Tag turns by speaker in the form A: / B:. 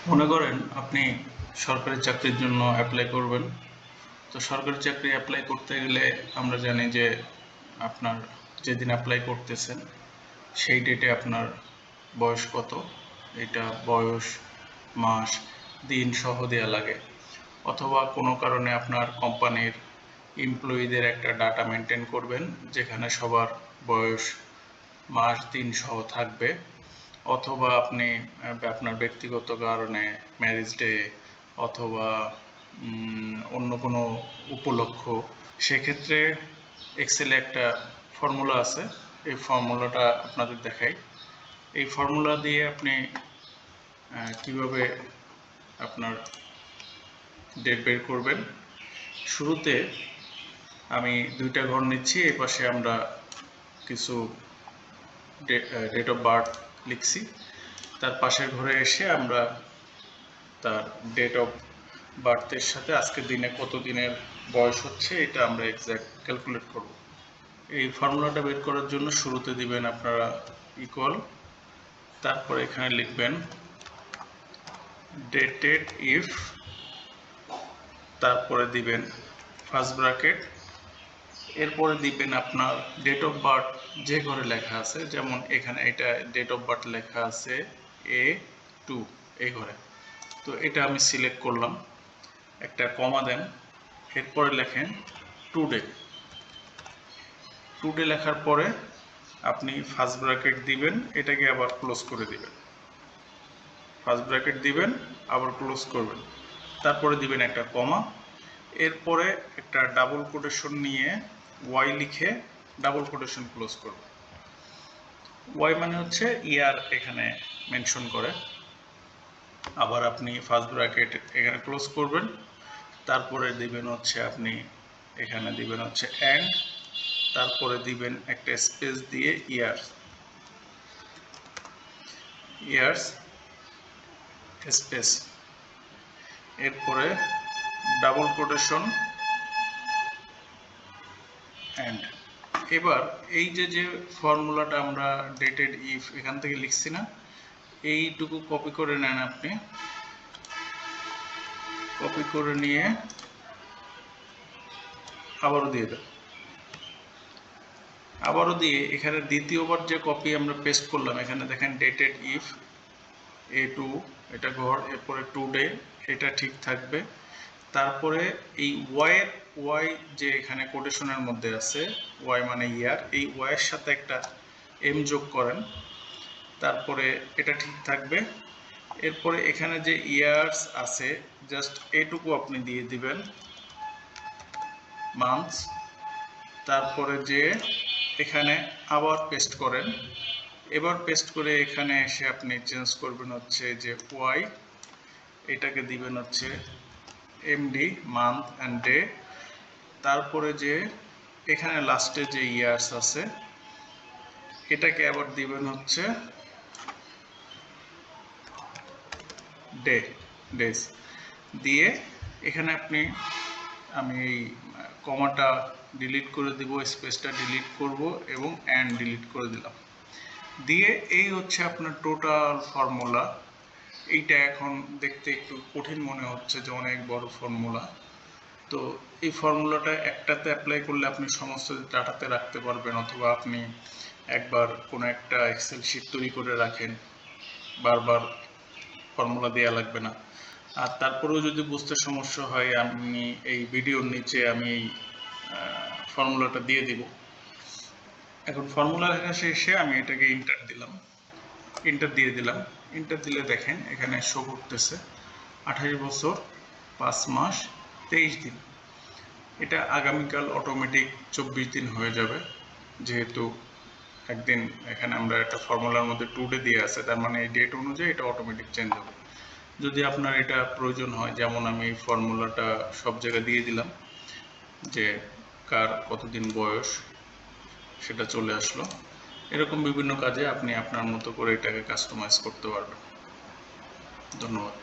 A: মনে করেন আপনি সরকারি চাকরির জন্য অ্যাপ্লাই করবেন। তো সরকারি চাকরি অ্যাপ্লাই করতে গেলে আমরা জানি যে আপনার যেদিন অ্যাপ্লাই করতেছেন সেই ডেটে আপনার বয়স কত, এটা বয়স, মাস, দিন সহ দেয়া লাগে। অথবা কোনো কারণে আপনার কোম্পানির এমপ্লয়ীদের একটা ডাটা মেনটেন করবেন যেখানে সবার বয়স, মাস, দিন সহ থাকবে। অথবা আপনি আপনার ব্যক্তিগত কারণে ম্যারেজ ডে অথবা অন্য কোনো উপলক্ষ, সেক্ষেত্রে এক্সেলে একটা ফর্মুলা আছে। এই ফর্মুলাটা আপনাদের দেখাই। এই ফর্মুলা দিয়ে আপনি কিভাবে আপনার ডেট বের করবেন। শুরুতে আমি দুইটা ঘর নিচ্ছি, এই পাশে আমরা কিছু ডেট অফ বার্থ লিখছি, তার পাশের ঘরে এসে আমরা তার ডেট অফ বার্থের সাথে আজকের দিনে কত দিনের বয়স হচ্ছে এটা আমরা এক্স্যাক্ট ক্যালকুলেট করব। এই ফর্মুলাটা বের করার জন্য শুরুতে দিবেন আপনারা ইকুয়াল, তারপরে এখানে লিখবেন ডেটেড ইফ, তারপরে দিবেন ফার্স্ট ব্র্যাকেট, এরপরে দিবেন আপনার ডেট অফ বার্থ যে ঘরে লেখা আছে, যেমন এখানে এটা ডেট অফ বার্থ লেখা আছে A2 এই ঘরে, তো এটা আমি সিলেক্ট করলাম, একটা কমা দেন, এরপরে লেখেন টুডে। টুডে লেখার পরে আপনি ফার্স্ট ব্র্যাকেট দিবেন, এটাকে আবার ক্লোজ করে দিবেন, ফার্স্ট ব্র্যাকেট দিবেন আবার ক্লোজ করবেন, তারপরে দিবেন একটা কমা, এরপরে একটা ডাবল কোটেশন নিয়ে ওয়াই লিখে ডাবল কোটেশন ক্লোজ করবেন। ওয়াই মানে হচ্ছে ইয়ার এখানে মেনশন করে। আবার আপনি ফার্স্ট ব্র্যাকেট এখানে ক্লোজ করবেন, তারপরে দিবেন হচ্ছে আপনি এখানে দিবেন হচ্ছে অ্যান্ড, তারপরে দিবেন একটা স্পেস দিয়ে ইয়ার্স, ইয়ার্স স্পেস, এরপরে ডাবল কোটেশন অ্যান্ড। এবার এই যে ফর্মুলাটা আমরা ডেটেড ইফ এখান থেকে লিখছি না, এইটুকু কপি করে নেন, আপনি কপি করে নিয়ে আবারও দিয়ে দেন, আবারও দিয়ে এখানে দ্বিতীয়বার যে কপি আমরা পেস্ট করলাম, এখানে দেখেন ডেটেড ইফ A2 এটা ঘর, এরপরে টুডে এটা ঠিক থাকবে, তারপরে এই ওয়াই যে এখানে কোটেশনের মধ্যে আছে, ওয়াই মানে ইয়ার, এই ওয়াইয়ের সাথে একটা এম যোগ করেন, তারপরে এটা ঠিক থাকবে। এরপরে এখানে যে ইয়ার্স আছে জাস্ট এটুকু আপনি দিয়ে দিবেন, মান্থস, তারপরে যে এখানে আবার পেস্ট করেন, এবার পেস্ট করে এখানে এসে আপনি চেঞ্জ করবেন হচ্ছে যে ওয়াই, এটাকে দিবেন হচ্ছে এমডি মান্থ অ্যান্ড ডে, তারপরে যে এখানে লাস্টে যে ইয়ার্স আছে এটাকে আবার দিবেন হচ্ছে ডে, ডেজ দিয়ে এখানে আপনি, আমি এই কমাটা ডিলিট করে দিব, স্পেসটা ডিলিট করব এবং অ্যান্ড ডিলিট করে দিলাম, দিয়ে এই হচ্ছে আপনার টোটাল ফর্মুলা। এইটা এখন দেখতে একটু কঠিন মনে হচ্ছে যে অনেক বড় ফর্মুলা, তো এই ফর্মুলাটা একটাতে অ্যাপ্লাই করলে আপনি সমস্ত ডাটাতে রাখতে পারবেন, অথবা আপনি একবার কোনো একটা এক্সেল শিট তৈরি করে রাখেন, বারবার ফর্মুলা দেওয়া লাগবে না। আর তারপরেও যদি বুঝতে সমস্যা হয়, আমি এই ভিডিওর নিচে আমি এই ফর্মুলাটা দিয়ে দিব। এখন ফর্মুলা লেখা শেষে আমি এটাকে ইন্টার দিলাম, ইন্টার দিয়ে দিলাম, ইন্টার দিলে দেখেন এখানে শো করতেছে 28 বছর 5 মাস 23 দিন। এটা আগামীকাল অটোমেটিক 24 দিন হয়ে যাবে, যেহেতু একদিন এখানে আমরা একটা ফর্মুলার মধ্যে টুডে দিয়ে আছে, তার মানে এই ডেট অনুযায়ী এটা অটোমেটিক চেঞ্জ হবে। যদি আপনার এটা প্রয়োজন হয়, যেমন আমি এই ফর্মুলাটা সব জায়গায় দিয়ে দিলাম যে কার কতদিন বয়স, সেটা চলে আসলো। এরকম বিভিন্ন কাজে আপনি আপনার মতো করে এটাকে কাস্টমাইজ করতে পারবেন। ধন্যবাদ।